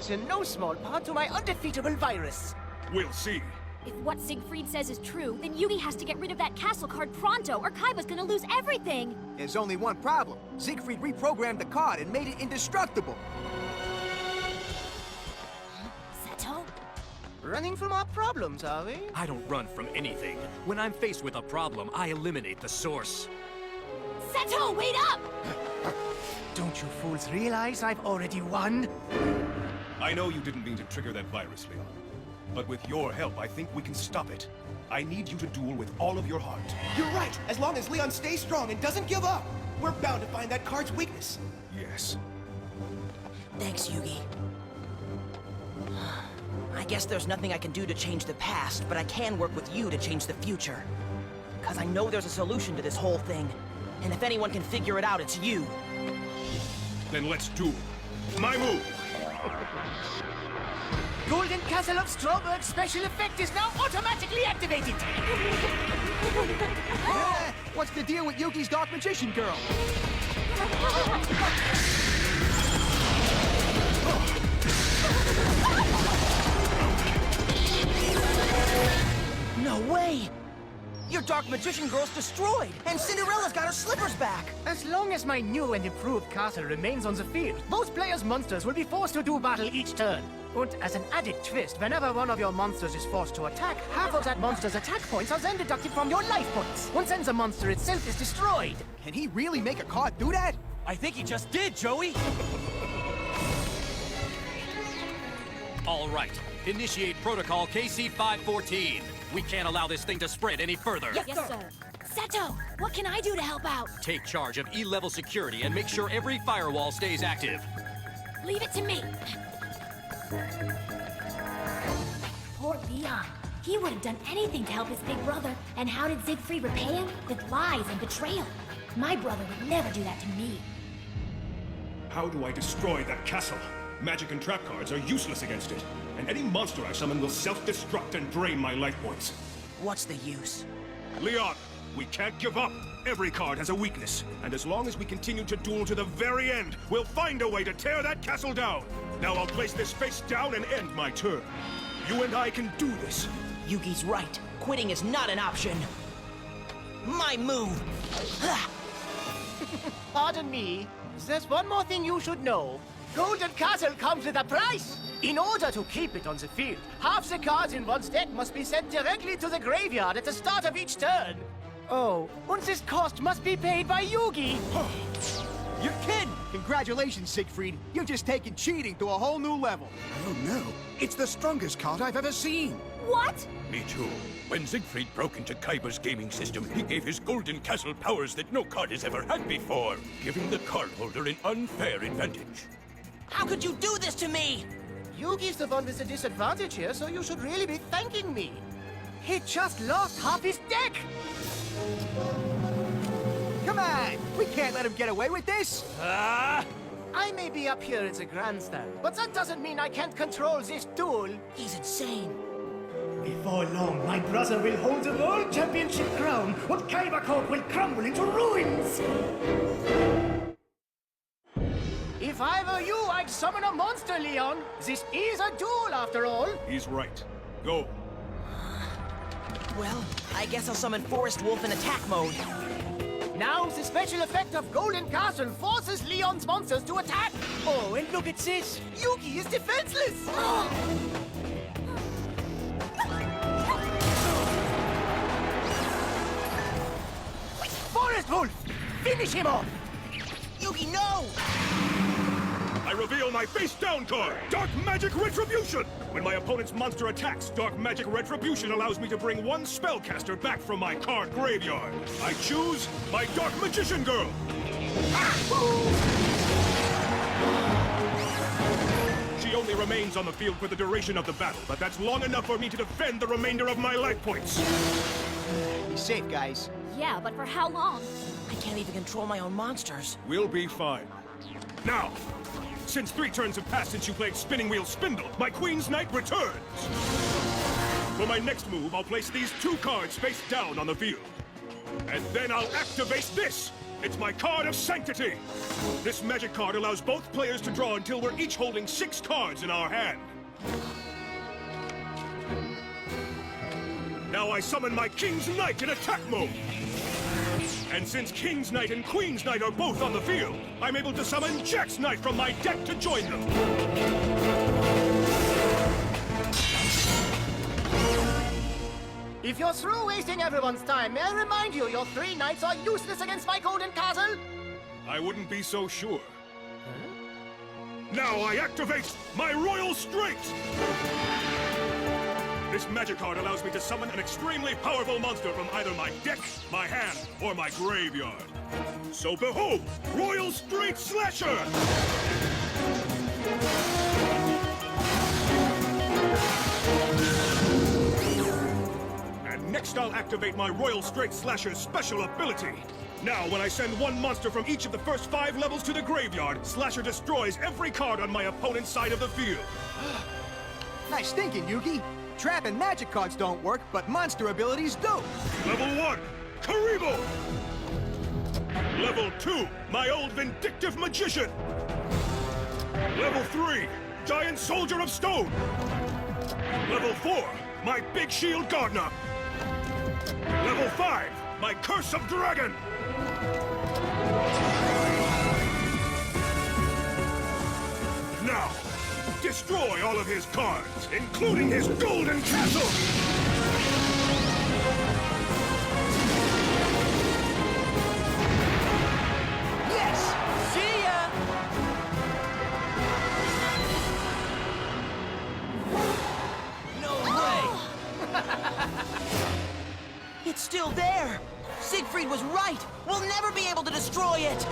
thanks in no small part to my undefeatable virus. We'll see. If what Siegfried says is true, then Yugi has to get rid of that castle card pronto, or Kaiba's gonna lose everything! There's only one problem. Siegfried reprogrammed the card and made it indestructible. Seto? Running from our problems, are we? I don't run from anything. When I'm faced with a problem, I eliminate the source. Seto, wait up! Don't you fools realize I've already won? I know you didn't mean to trigger that virus, Leon. But with your help, I think we can stop it. I need you to duel with all of your heart. You're right. As long as Leon stays strong and doesn't give up, we're bound to find that card's weakness. Yes. Thanks, Yugi. I guess there's nothing I can do to change the past, but I can work with you to change the future. 'Cause I know there's a solution to this whole thing. And if anyone can figure it out, it's you. Then let's duel. My move! Golden Castle of Strawberg's special effect is now automatically activated! What's the deal with Yugi's Dark Magician Girl? No way! Your Dark Magician Girl's destroyed, and Cinderella's got her slippers back! As long as my new and improved castle remains on the field, those players' monsters will be forced to do battle each turn. And as an added twist, whenever one of your monsters is forced to attack, half of that monster's attack points are then deducted from your life points. Once then the monster itself is destroyed. Can he really make a card do that? I think he just did, Joey! All right. Initiate Protocol KC-514. We can't allow this thing to spread any further. Yes, sir. Seto, what can I do to help out? Take charge of E-level security and make sure every firewall stays active. Leave it to me. Poor Leon. He would have done anything to help his big brother. And how did Siegfried repay him? With lies and betrayal. My brother would never do that to me. How do I destroy that castle? Magic and trap cards are useless against it. And any monster I summon will self-destruct and drain my life points. What's the use? Leon, we can't give up. Every card has a weakness. And as long as we continue to duel to the very end, we'll find a way to tear that castle down. Now I'll place this face down and end my turn. You and I can do this. Yugi's right. Quitting is not an option. My move! Pardon me. There's one more thing you should know. Golden Castle comes with a price. In order to keep it on the field, half the cards in one's deck must be sent directly to the graveyard at the start of each turn. Oh, and this cost must be paid by Yugi. You're kidding! Congratulations, Siegfried. You've just taken cheating to a whole new level. Oh no, it's the strongest card I've ever seen. What? Me too. When Siegfried broke into Kaiba's gaming system, he gave his Golden Castle powers that no card has ever had before, giving the cardholder an unfair advantage. How could you do this to me? Yugi's the one with the disadvantage here, so you should really be thanking me. He just lost half his deck! Come on! We can't let him get away with this! I may be up here at the grandstand, but that doesn't mean I can't control this duel. He's insane. Before long, my brother will hold the World Championship crown, and Kaiba Corp will crumble into ruins! If I were you, I'd summon a monster, Leon. This is a duel, after all. He's right. Go. Well, I guess I'll summon Forest Wolf in attack mode. Now the special effect of Golden Castle forces Leon's monsters to attack. Oh, and look at this. Yugi is defenseless. Forest Wolf, finish him off. Yugi, no! I reveal my face-down card, Dark Magic Retribution! When my opponent's monster attacks, Dark Magic Retribution allows me to bring one spellcaster back from my card graveyard. I choose my Dark Magician Girl! She only remains on the field for the duration of the battle, but that's long enough for me to defend the remainder of my life points. Be safe, guys. Yeah, but for how long? I can't even control my own monsters. We'll be fine. Now, since 3 turns have passed since you played Spinning Wheel Spindle, my Queen's Knight returns! For my next move, I'll place these 2 cards face down on the field. And then I'll activate this! It's my Card of Sanctity! This magic card allows both players to draw until we're each holding 6 cards in our hand. Now I summon my King's Knight in attack mode! And since King's Knight and Queen's Knight are both on the field, I'm able to summon Jack's Knight from my deck to join them! If you're through wasting everyone's time, may I remind you your 3 knights are useless against my golden castle? I wouldn't be so sure. Now I activate my Royal Straight! This magic card allows me to summon an extremely powerful monster from either my deck, my hand, or my graveyard. So behold, Royal Straight Slasher! And next I'll activate my Royal Straight Slasher's special ability. Now, when I send one monster from each of the first 5 levels to the graveyard, Slasher destroys every card on my opponent's side of the field. Nice thinking, Yugi. Trap and magic cards don't work, but monster abilities do. Level 1, Karibo! Level 2, my old vindictive magician! Level 3, Giant Soldier of Stone! Level 4, my Big Shield Gardener! Level 5, my Curse of Dragon! Now, destroy all of his cards, including his golden castle! Yes! See ya! No way! It's still there! Siegfried was right! We'll never be able to destroy it!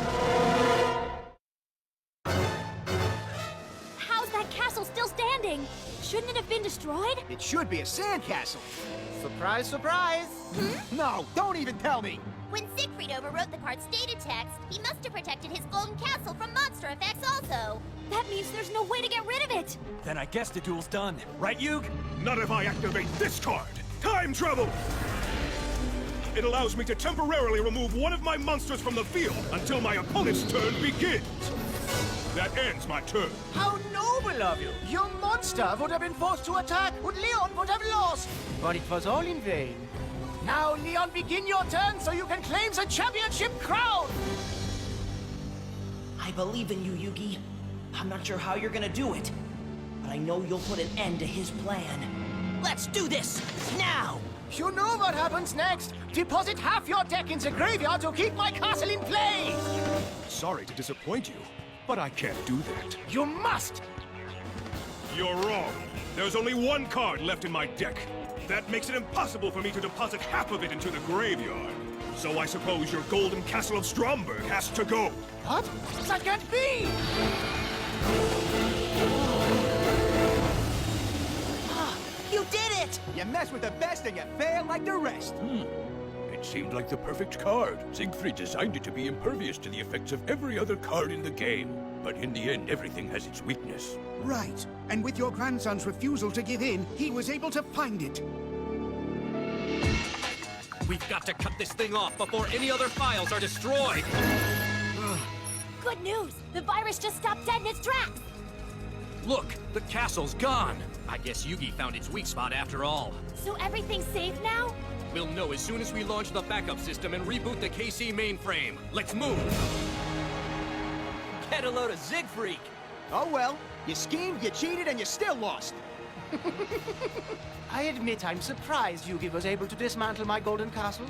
How's that castle still standing? Shouldn't it have been destroyed? It should be a sandcastle. Surprise, surprise! No, don't even tell me. When Siegfried overwrote the card's stated text, he must have protected his golden castle from monster effects also. That means there's no way to get rid of it. Then I guess the duel's done. Right, Yug? Not if I activate this card! Time Travel! It allows me to temporarily remove one of my monsters from the field until my opponent's turn begins. That ends my turn. How noble of you! Your monster would have been forced to attack, but Leon would have lost. But it was all in vain. Now, Leon, begin your turn so you can claim the championship crown! I believe in you, Yugi. I'm not sure how you're gonna do it, but I know you'll put an end to his plan. Let's do this! Now! You know what happens next. Deposit half your deck in the graveyard to keep my castle in play! Sorry to disappoint you, but I can't do that. You must! You're wrong. There's only one card left in my deck. That makes it impossible for me to deposit half of it into the graveyard. So I suppose your golden castle of Stromberg has to go. What? That can't be! You did it! You mess with the best and you fail like the rest. It seemed like the perfect card. Siegfried designed it to be impervious to the effects of every other card in the game. But in the end, everything has its weakness. Right. And with your grandson's refusal to give in, he was able to find it. We've got to cut this thing off before any other files are destroyed! Good news! The virus just stopped dead in its tracks! Look, the castle's gone! I guess Yugi found its weak spot after all. So everything's safe now? We'll know as soon as we launch the backup system and reboot the KC mainframe. Let's move! Get a load of Siegfried! Oh well, you schemed, you cheated, and you still lost. I admit I'm surprised Yugi was able to dismantle my golden castle.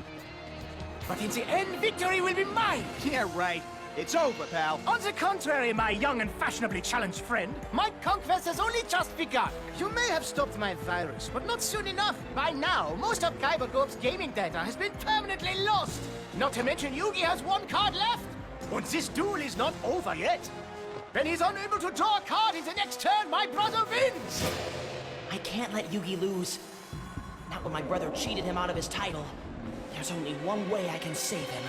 But in the end, victory will be mine! Yeah, right. It's over, pal. On the contrary, my young and fashionably challenged friend, my conquest has only just begun. You may have stopped my virus, but not soon enough. By now, most of Kyber Corp's gaming data has been permanently lost. Not to mention Yugi has one card left. And this duel is not over yet. When he's unable to draw a card in the next turn, my brother wins! I can't let Yugi lose. Not when my brother cheated him out of his title. There's only one way I can save him.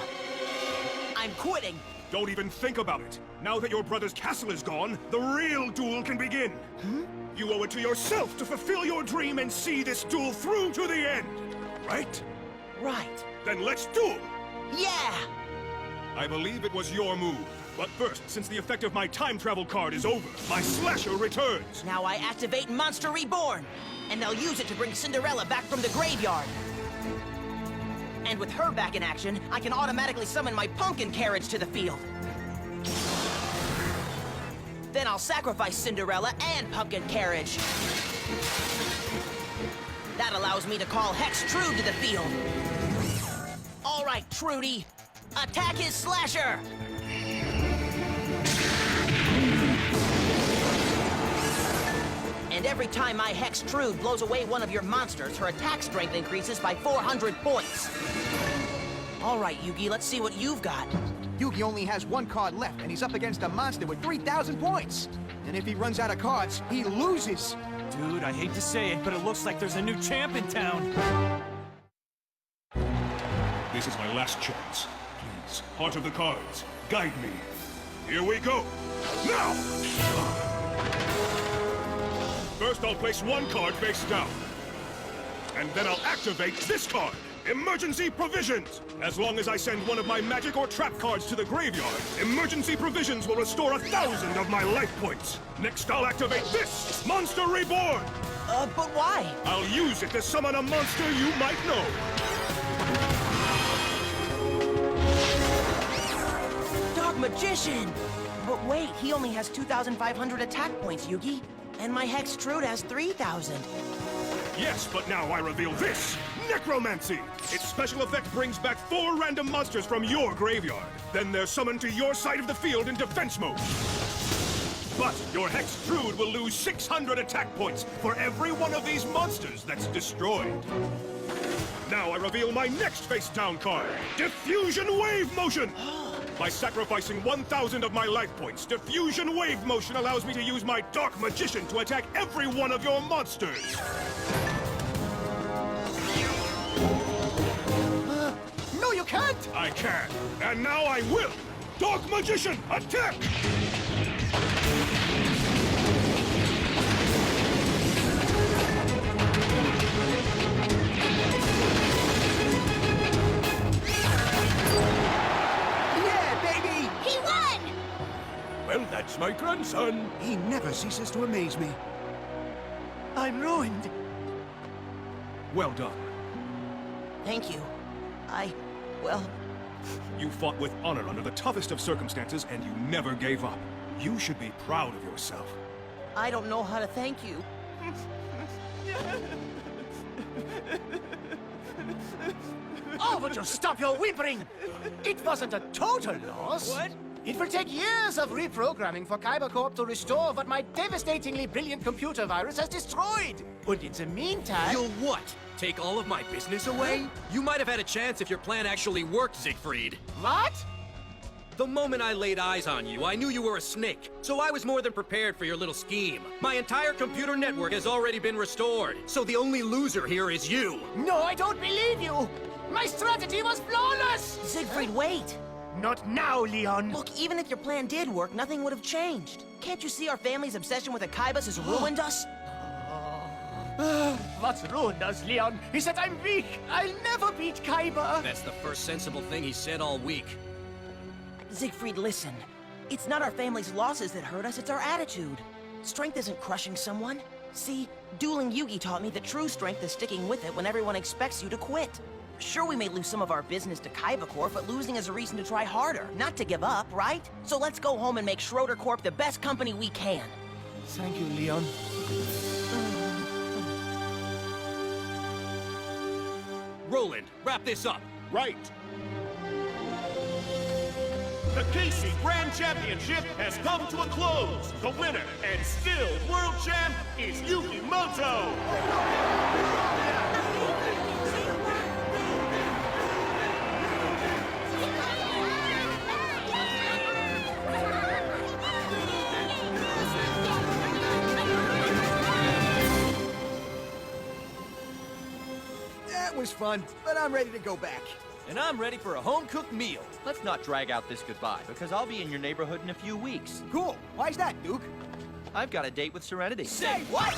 I'm quitting! Don't even think about it. Now that your brother's castle is gone, the real duel can begin. You owe it to yourself to fulfill your dream and see this duel through to the end. Right? Right. Then let's duel! Yeah! I believe it was your move. But first, since the effect of my time travel card is over, my slasher returns. Now I activate Monster Reborn, and they'll use it to bring Cinderella back from the graveyard. And with her back in action, I can automatically summon my pumpkin carriage to the field. Then I'll sacrifice Cinderella and pumpkin carriage. That allows me to call Hex Trude to the field. All right, Trudy, attack his slasher! And every time my Hex Trude blows away one of your monsters, her attack strength increases by 400 points. All right, Yugi, let's see what you've got. Yugi only has one card left, and he's up against a monster with 3,000 points. And if he runs out of cards, he loses. Dude, I hate to say it, but it looks like there's a new champ in town. This is my last chance. Please, Heart of the Cards, guide me. Here we go. Now! First, I'll place one card face down. And then I'll activate this card. Emergency Provisions! As long as I send one of my magic or trap cards to the graveyard, Emergency Provisions will restore 1,000 of my life points. Next, I'll activate this, Monster Reborn! But why? I'll use it to summon a monster you might know. Dark Magician! But wait, he only has 2,500 attack points, Yugi. And my Hex Trude has 3,000. Yes, but now I reveal this, Necromancy! Its special effect brings back 4 random monsters from your graveyard. Then they're summoned to your side of the field in defense mode. But your Hex Trude will lose 600 attack points for every one of these monsters that's destroyed. Now I reveal my next face-down card, Diffusion Wave Motion! By sacrificing 1,000 of my life points, Diffusion Wave Motion allows me to use my Dark Magician to attack every one of your monsters. No, you can't! I can. And now I will. Dark Magician, attack! Well, that's my grandson. He never ceases to amaze me. I'm ruined. Well done. Thank you. Well... You fought with honor under the toughest of circumstances, and you never gave up. You should be proud of yourself. I don't know how to thank you. Oh, but just stop your whimpering! It wasn't a total loss. What? It will take years of reprogramming for Kyber Corp to restore what my devastatingly brilliant computer virus has destroyed. And in the meantime... You'll what? Take all of my business away? You might have had a chance if your plan actually worked, Siegfried. What? The moment I laid eyes on you, I knew you were a snake, so I was more than prepared for your little scheme. My entire computer network has already been restored, so the only loser here is you. No, I don't believe you! My strategy was flawless! Siegfried, wait! Not now, Leon! Look, even if your plan did work, nothing would have changed. Can't you see our family's obsession with the Kaibas has ruined us? What's ruined us, Leon, is that I'm weak. I'll never beat Kyber. That's the first sensible thing he said all week. Siegfried, listen. It's not our family's losses that hurt us, it's our attitude. Strength isn't crushing someone. See, dueling Yugi taught me that true strength is sticking with it when everyone expects you to quit. Sure, we may lose some of our business to Kyber Corp, but losing is a reason to try harder, not to give up, right? So let's go home and make Schroeder Corp the best company we can. Thank you, Leon. Roland, wrap this up. Right. The KC Grand Championship has come to a close. The winner and still world champ is Yugi Moto. That was fun, but I'm ready to go back. And I'm ready for a home-cooked meal. Let's not drag out this goodbye, because I'll be in your neighborhood in a few weeks. Cool. Why's that, Duke? I've got a date with Serenity. Say what?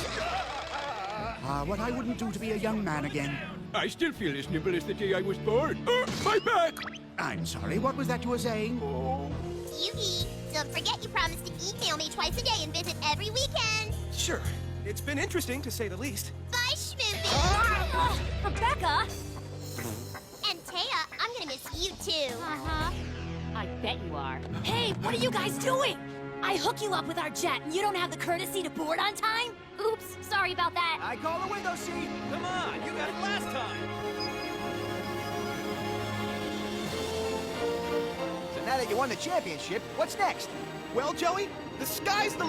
What I wouldn't do to be a young man again. I still feel as nimble as the day I was born. My back! I'm sorry, what was that you were saying? Yugi, don't forget you promised to email me twice a day and visit every weekend. Sure. It's been interesting, to say the least. Bye, Schmoopy! Rebecca! And Taya, I'm gonna miss you too. Uh-huh. I bet you are. Hey, what are you guys doing? I hook you up with our jet and you don't have the courtesy to board on time? Oops, sorry about that. I call the window seat. Come on, you got it last time. So now that you won the championship, what's next? Well, Joey, the sky's the